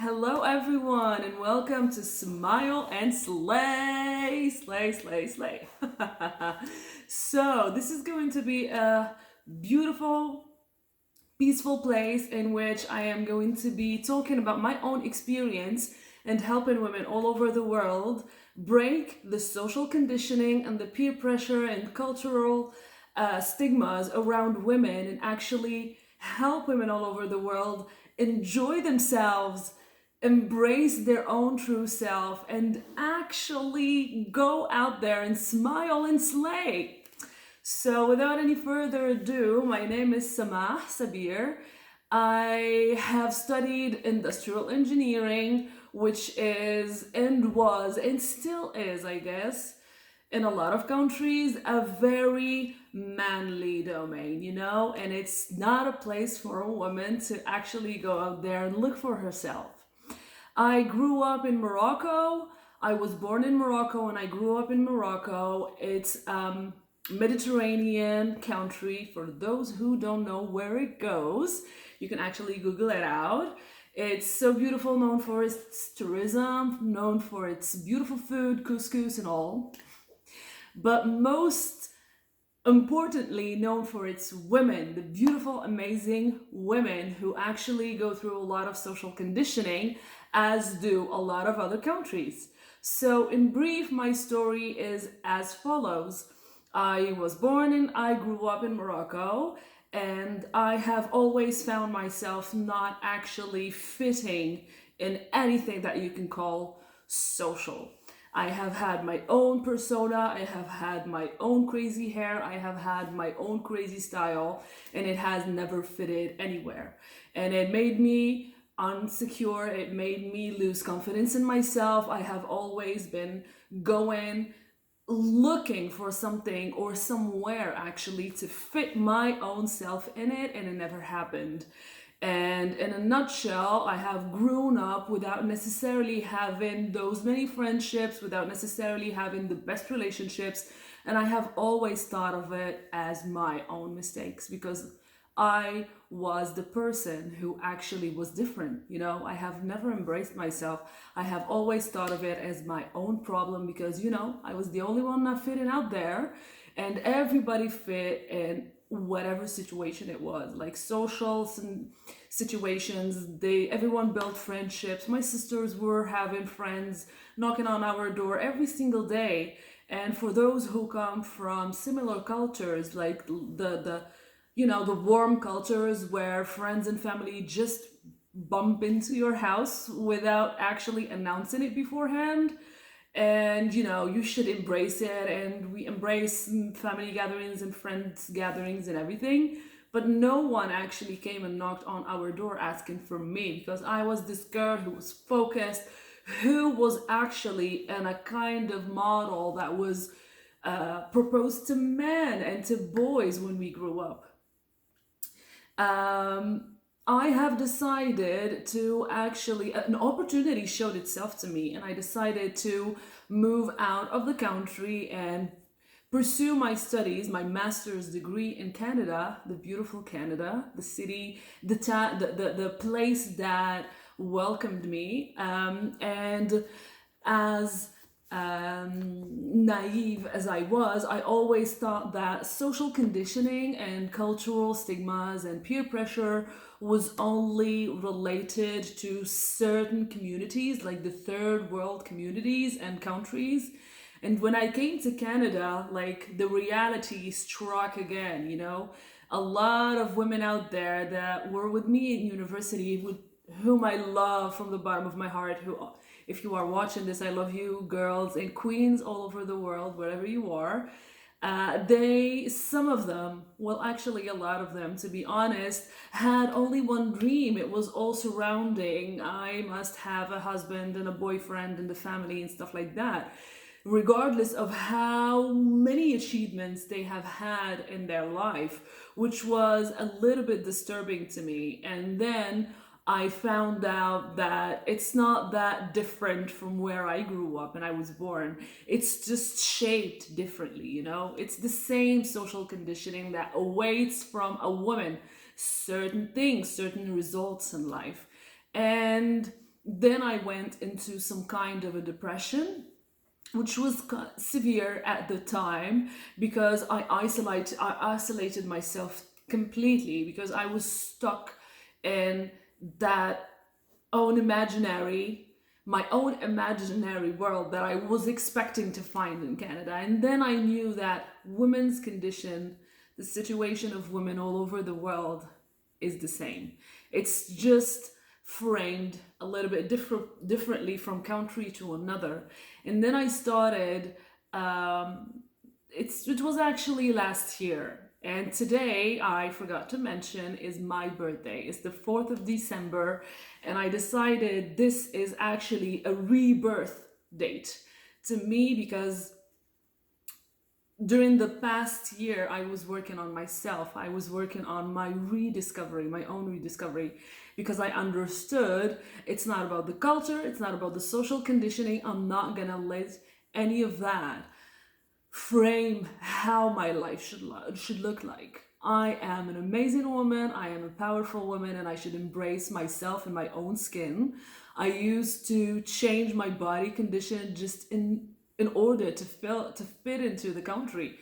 Hello, everyone, and welcome to Smile and Slay, Slay, Slay, Slay. So, this is going to be a beautiful, peaceful place in which I am going to be talking about my own experience and helping women all over the world break the social conditioning and the peer pressure and cultural stigmas around women and actually help women all over the world enjoy themselves, embrace their own true self, and actually go out there and smile and slay. So, without any further ado, my name is Samahe Sabir. I have studied industrial engineering, which is and was and still is, I guess, in a lot of countries, a very manly domain, and it's not a place for a woman to actually go out there and look for herself. I grew up in Morocco. I was born in Morocco and I grew up in Morocco. It's Mediterranean country. For those who don't know where it goes, you can actually Google it out. It's so beautiful, known for its tourism, known for its beautiful food, couscous and all. But most importantly, known for its women, the beautiful, amazing women who actually go through a lot of social conditioning, as do a lot of other countries. So, in brief, my story is as follows. I was born and I grew up in Morocco, and I have always found myself not actually fitting in anything that you can call social. I have had my own persona, I have had my own crazy hair, I have had my own crazy style, and it has never fitted anywhere. And it made me insecure, it made me lose confidence in myself. I have always been going looking for something or somewhere actually to fit my own self in it, and it never happened. And in a nutshell, I have grown up without necessarily having those many friendships, without necessarily having the best relationships. And I have always thought of it as my own mistakes because I was the person who actually was different. I have never embraced myself. I have always thought of it as my own problem because, I was the only one not fitting out there, and everybody fit in whatever situation it was, like social situations. Everyone built friendships. My sisters were having friends knocking on our door every single day. And for those who come from similar cultures, like the warm cultures where friends and family just bump into your house without actually announcing it beforehand, and you should embrace it, and we embrace family gatherings and friends gatherings and everything. But no one actually came and knocked on our door asking for me because I was this girl who was focused, who was actually in a kind of model that was proposed to men and to boys when we grew up. I have decided to actually, an opportunity showed itself to me, and I decided to move out of the country and pursue my studies, my master's degree in Canada, the beautiful Canada, the city, the place that welcomed me. And as naive as I was, I always thought that social conditioning and cultural stigmas and peer pressure was only related to certain communities, like the third world communities and countries. And when I came to Canada, like the reality struck again, a lot of women out there that were with me in university, with whom I love from the bottom of my heart, who, if you are watching this, I love you, girls and queens all over the world, wherever you are. Some of them, well, actually, a lot of them, to be honest, had only one dream. It was all surrounding, I must have a husband and a boyfriend and a family and stuff like that, regardless of how many achievements they have had in their life, which was a little bit disturbing to me. And then I found out that it's not that different from where I grew up and I was born. It's just shaped differently. It's the same social conditioning that awaits from a woman certain things, certain results in life. And Then I went into some kind of a depression, which was severe at the time, because I isolated myself completely, because I was stuck in that own imaginary my own imaginary world that I was expecting to find in Canada. And then I knew that women's condition, the situation of women all over the world, is the same. It's just framed a little bit differently from country to another. And then I started, it was actually last year. And today, I forgot to mention, is my birthday. It's the 4th of December, and I decided this is actually a rebirth date to me, because during the past year I was working on myself. I was working on my rediscovery, my own rediscovery, because I understood it's not about the culture, it's not about the social conditioning. I'm not gonna let any of that frame how my life should look like. I am an amazing woman, I am a powerful woman, and I should embrace myself in my own skin. I used to change my body condition just in order to fit into the country,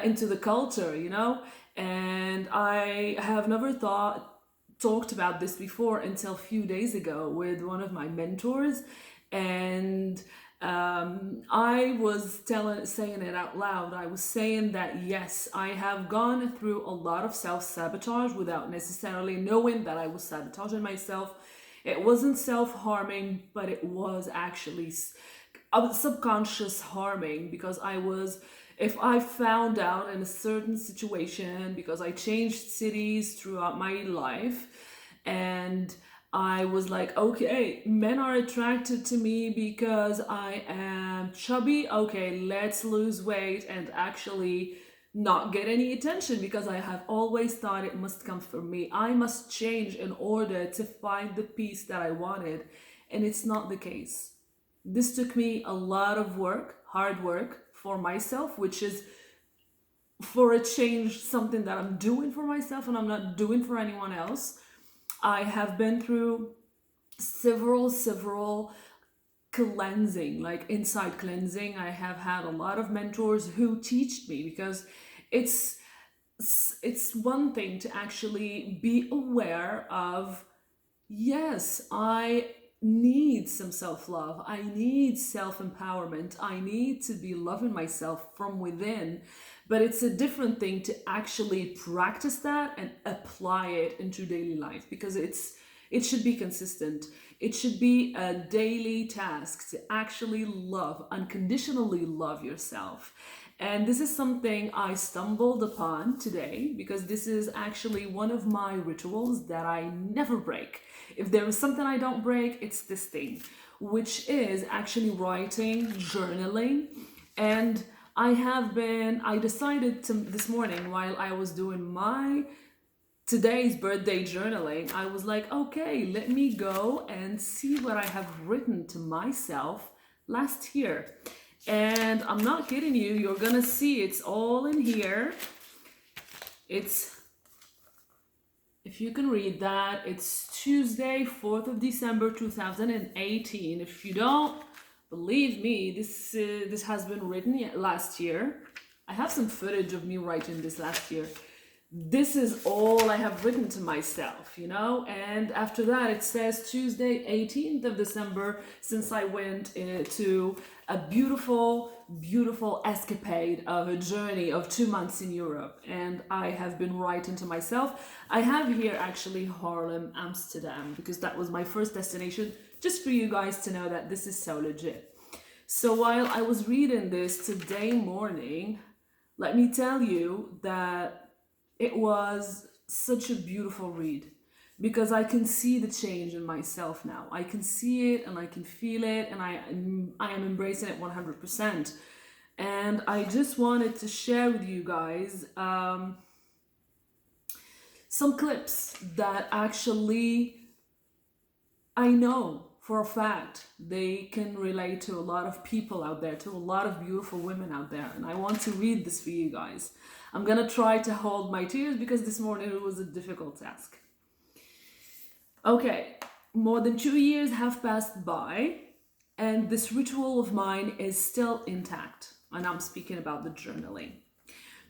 into the culture, you know. And I have never talked about this before until a few days ago with one of my mentors, and I was saying it out loud. I was saying that yes, I have gone through a lot of self-sabotage without necessarily knowing that I was sabotaging myself. It wasn't self-harming, but it was actually subconscious harming, because if I found out in a certain situation, because I changed cities throughout my life, and I was like, okay, men are attracted to me because I am chubby. Okay, let's lose weight and actually not get any attention, because I have always thought it must come from me. I must change in order to find the peace that I wanted. And it's not the case. This took me a lot of work, hard work for myself, which is, for a change, something that I'm doing for myself and I'm not doing for anyone else. I have been through several cleansing, like inside cleansing. I have had a lot of mentors who teach me, because it's it's one thing to actually be aware of, yes, I need some self-love, I need self-empowerment, I need to be loving myself from within. But it's a different thing to actually practice that and apply it into daily life, because it should be consistent. It should be a daily task to actually love, unconditionally love yourself. And this is something I stumbled upon today, because this is actually one of my rituals that I never break. If there is something I don't break, it's this thing, which is actually writing, journaling. And I decided to, this morning while I was doing my today's birthday journaling, I was like, okay, let me go and see what I have written to myself last year. And I'm not kidding you, you're gonna see it's all in here. It's, if you can read that, it's Tuesday, 4th of December 2018. If you don't believe me, this has been written last year. I have some footage of me writing this last year. This is all I have written to myself, you know. And after that, it says Tuesday, 18th of December, since I went to a beautiful escapade of a journey of 2 months in Europe. And I have been writing to myself. I have here actually Harlem, Amsterdam, because that was my first destination, just for you guys to know that this is so legit. So while I was reading this today morning, let me tell you that it was such a beautiful read, because I can see the change in myself now. I can see it and I can feel it, and I am embracing it 100%. And I just wanted to share with you guys some clips that actually I know for a fact they can relate to a lot of people out there, to a lot of beautiful women out there. And I want to read this for you guys. I'm gonna try to hold my tears, because this morning it was a difficult task. Okay, More than 2 years have passed by, and this ritual of mine is still intact. And I'm speaking about the journaling.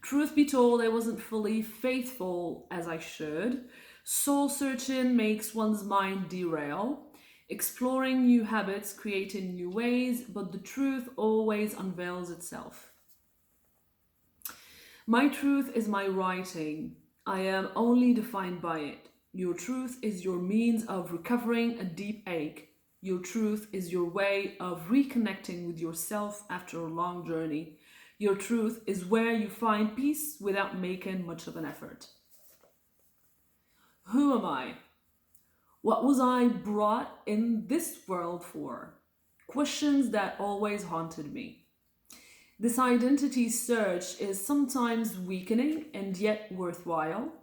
Truth be told, I wasn't fully faithful as I should. Soul searching makes one's mind derail, exploring new habits, creating new ways, but the truth always unveils itself. My truth is my writing. I am only defined by it. Your truth is your means of recovering a deep ache. Your truth is your way of reconnecting with yourself after a long journey. Your truth is where you find peace without making much of an effort. Who am I? What was I brought in this world for? Questions that always haunted me. This identity search is sometimes weakening and yet worthwhile.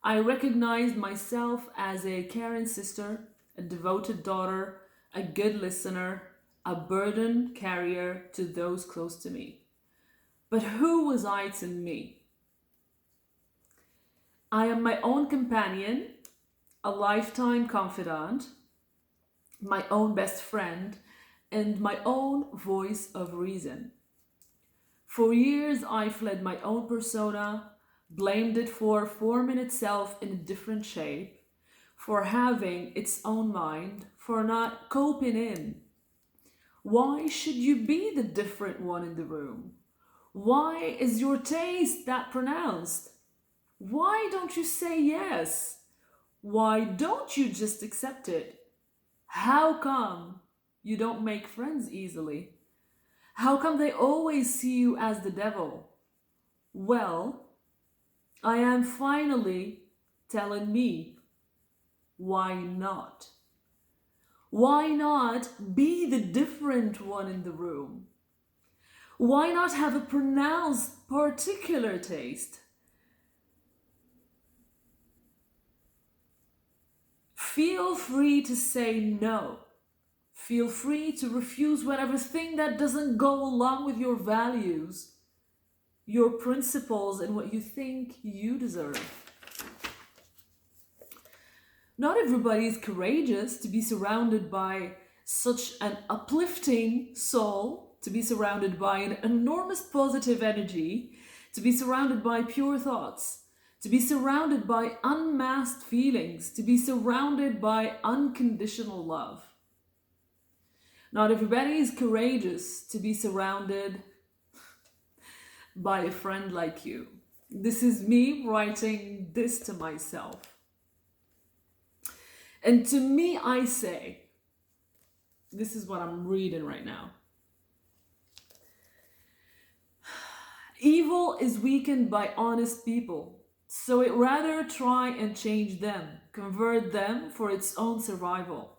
I recognized myself as a caring sister, a devoted daughter, a good listener, a burden carrier to those close to me. But who was I to me? I am my own companion, a lifetime confidant, my own best friend, and my own voice of reason. For years, I fled my own persona, blamed it for forming itself in a different shape, for having its own mind, for not coping in. Why should you be the different one in the room? Why is your taste that pronounced? Why don't you say yes? Why don't you just accept it? How come you don't make friends easily? How come they always see you as the devil? Well, I am finally telling me, why not? Why not be the different one in the room? Why not have a pronounced particular taste? Feel free to say no. Feel free to refuse whatever thing that doesn't go along with your values, your principles, and what you think you deserve. Not everybody is courageous to be surrounded by such an uplifting soul, to be surrounded by an enormous positive energy, to be surrounded by pure thoughts, to be surrounded by unmasked feelings, to be surrounded by unconditional love. Not everybody is courageous to be surrounded by a friend like you. This is me writing this to myself. And to me, I say, this is what I'm reading right now. Evil is weakened by honest people, so it rather try and change them, convert them for its own survival.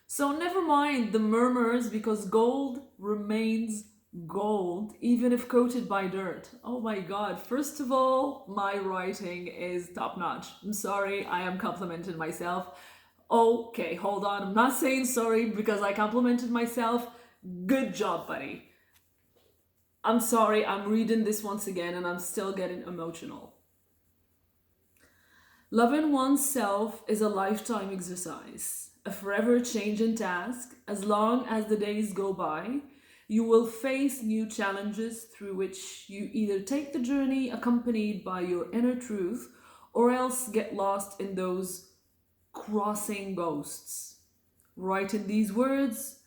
So never mind the murmurs, because gold remains gold, even if coated by dirt. Oh my god, first of all, my writing is top notch. I'm sorry, I am complimenting myself. Okay, hold on, I'm not saying sorry because I complimented myself. Good job, buddy. I'm sorry, I'm reading this once again and I'm still getting emotional. Loving oneself is a lifetime exercise, a forever changing task. As long as the days go by, you will face new challenges through which you either take the journey accompanied by your inner truth or else get lost in those crossing ghosts. Writing these words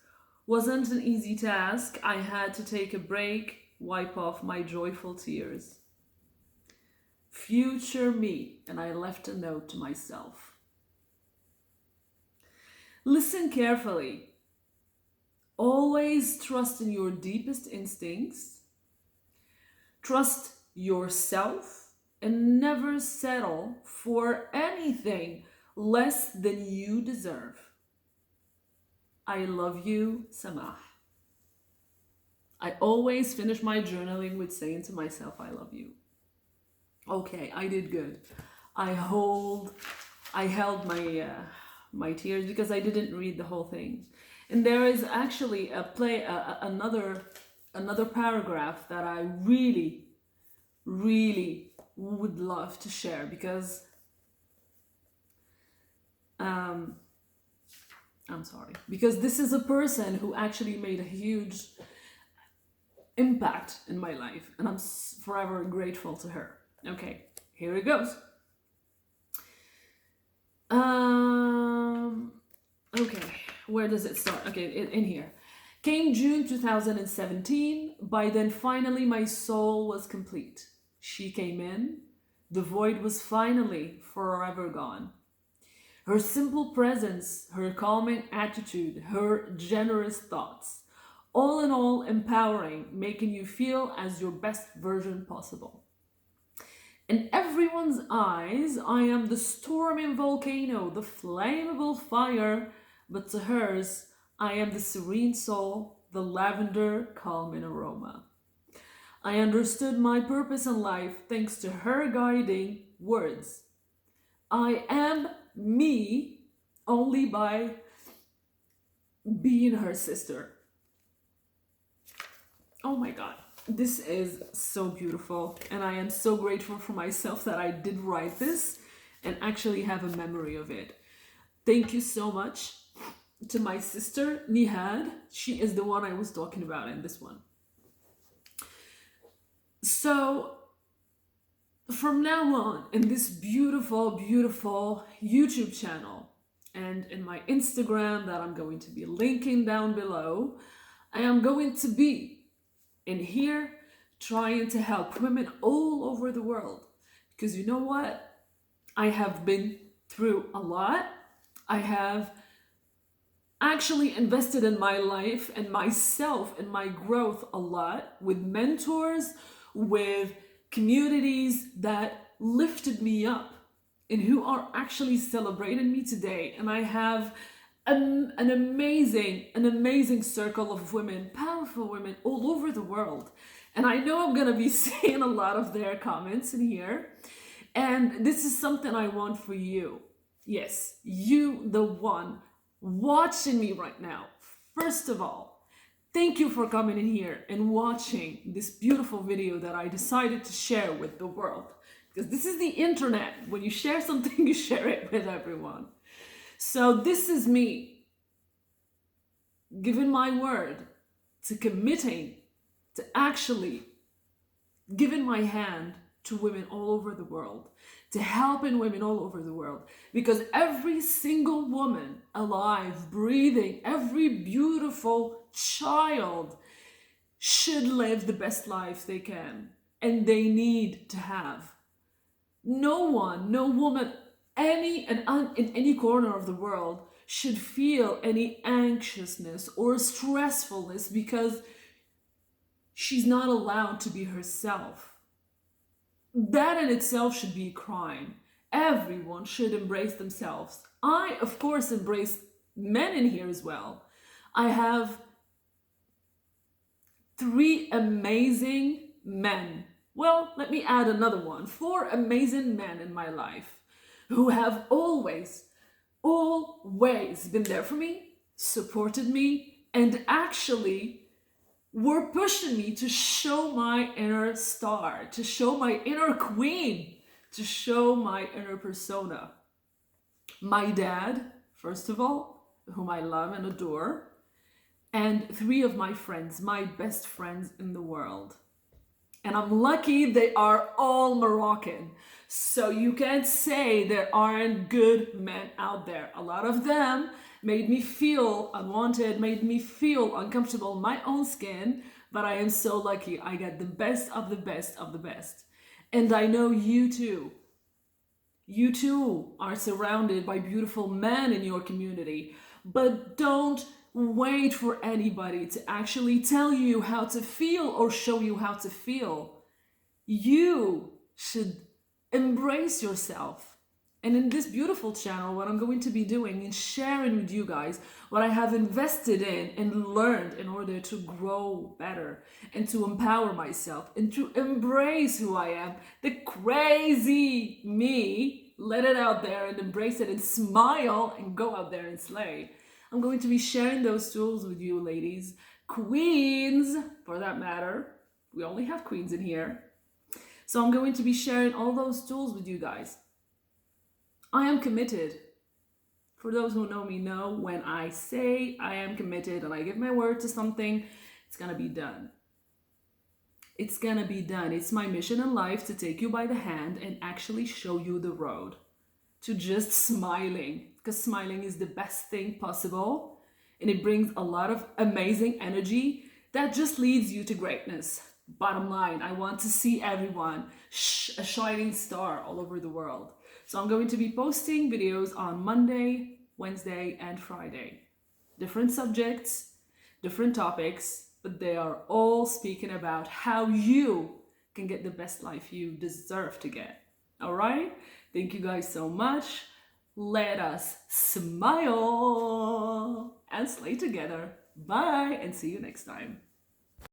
wasn't an easy task. I had to take a break, wipe off my joyful tears. Future me, and I left a note to myself. Listen carefully. Always trust in your deepest instincts. Trust yourself and never settle for anything less than you deserve. I love you, Samahe. I always finish my journaling with saying to myself, I love you. Okay, I did good. I held my tears because I didn't read the whole thing. And there is actually another paragraph that I really would love to share because I'm sorry. Because this is a person who actually made a huge impact in my life, and I'm forever grateful to her. Okay, here it goes. Um, okay, where does it start? Okay, in here. Came June 2017. By then, finally, my soul was complete. She came in. The void was finally forever gone. Her simple presence, her calming attitude, her generous thoughts, all in all, empowering, making you feel as your best version possible. In everyone's eyes, I am the storming volcano, the flammable fire, but to hers, I am the serene soul, the lavender calming aroma. I understood my purpose in life thanks to her guiding words. I am me only by being her sister. Oh my god, this is so beautiful, and I am so grateful for myself that I did write this and actually have a memory of it. Thank you so much to my sister Nihad. She is the one I was talking about in this one. So from now on, in this beautiful, beautiful YouTube channel and in my Instagram that I'm going to be linking down below, I am going to be in here trying to help women all over the world. Because you know what? I have been through a lot. I have actually invested in my life and myself and my growth a lot with mentors, with communities that lifted me up and who are actually celebrating me today. And I have an amazing circle of women, powerful women all over the world. And I know I'm gonna be seeing a lot of their comments in here. And this is something I want for you. Yes, you, the one watching me right now. First of all, thank you for coming in here and watching this beautiful video that I decided to share with the world. Because this is the internet. When you share something, you share it with everyone. So this is me giving my word to committing to actually giving my hand to women all over the world, to helping women all over the world. Because every single woman alive, breathing, every beautiful child should live the best life they can and they need to have. No one, no woman, in any corner of the world should feel any anxiousness or stressfulness because she's not allowed to be herself. That in itself should be a crime. Everyone should embrace themselves. I, of course, embrace men in here as well. I have 3 amazing men. Well, let me add another one. 4 amazing men in my life who have always been there for me, supported me, and actually were pushing me to show my inner star, to show my inner queen, to show my inner persona. My dad, first of all, whom I love and adore, and 3 of my friends, my best friends in the world. And I'm lucky they are all Moroccan. So you can't say there aren't good men out there. A lot of them made me feel unwanted, made me feel uncomfortable in my own skin, but I am so lucky I get the best of the best of the best. And I know you too. You too are surrounded by beautiful men in your community, but don't wait for anybody to actually tell you how to feel or show you how to feel. You should embrace yourself. And in this beautiful channel, what I'm going to be doing is sharing with you guys what I have invested in and learned in order to grow better and to empower myself and to embrace who I am, the crazy me. Let it out there and embrace it and smile and go out there and slay. I'm going to be sharing those tools with you, ladies, queens, for that matter. We only have queens in here. So I'm going to be sharing all those tools with you guys. I am committed. For those who know me know when I say I am committed and I give my word to something, it's gonna be done. It's gonna be done. It's my mission in life to take you by the hand and actually show you the road to just smiling, because smiling is the best thing possible and it brings a lot of amazing energy that just leads you to greatness. Bottom line, I want to see everyone a shining star all over the world. So I'm going to be posting videos on Monday, Wednesday, and Friday. Different subjects, different topics, but they are all speaking about how you can get the best life you deserve to get. All right? Thank you guys so much. Let us smile and slay together. Bye, and see you next time.